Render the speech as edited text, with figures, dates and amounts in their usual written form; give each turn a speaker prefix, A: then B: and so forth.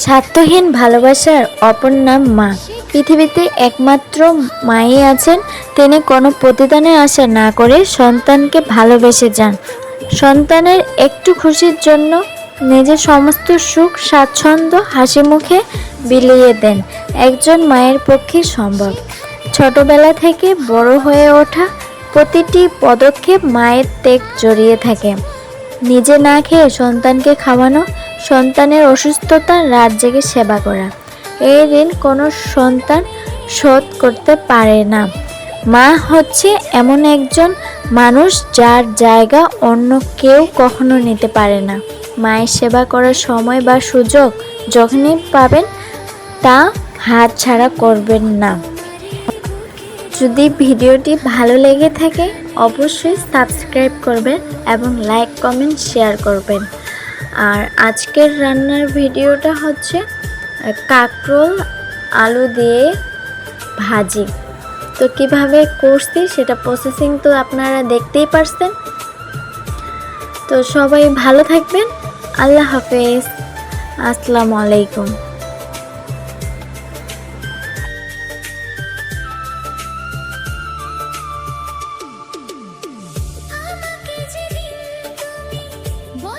A: স্বার্থহীন ভালোবাসার অপর নাম মা। পৃথিবীতে একমাত্র মাই আছেন, তিনি কোনো প্রতিদানের আশা না করে সন্তানকে ভালোবেসে যান। সন্তানের একটু খুশির জন্য নিজের সমস্ত সুখ স্বাচ্ছন্দ্য হাসি মুখে বিলিয়ে দেন। একজন মায়ের পক্ষে সম্ভব। ছোটবেলা থেকে বড় হয়ে ওঠা প্রতিটি পদক্ষেপ মায়ের ত্যাগ জড়িয়ে থাকে। নিজে না খেয়ে সন্তানকে খাওয়ানো, সন্তানের অসুস্থতা রাত জেগে সেবা করা, এই ঋণ কোনো সন্তান শোধ করতে পারে না। মা হচ্ছে এমন একজন মানুষ যার জায়গা অন্য কেউ কখনো নিতে পারে না। মায়ের সেবা করার সময় বা সুযোগ যখনই পাবেন তা হাতছাড়া করবেন না। যদি ভিডিওটি ভালো লেগে থাকে অবশ্যই সাবস্ক্রাইব করবেন এবং লাইক কমেন্ট শেয়ার করবেন। আর আজকের রান্নার ভিডিওটা হচ্ছে কাঁকরোল আলু দিয়ে ভাজি। তো কিভাবে করছি সেটা প্রসেসিং তো আপনারা দেখতেই পারছেন। তো সবাই ভালো থাকবেন। আল্লাহ হাফেজ। আসসালামু আলাইকুম।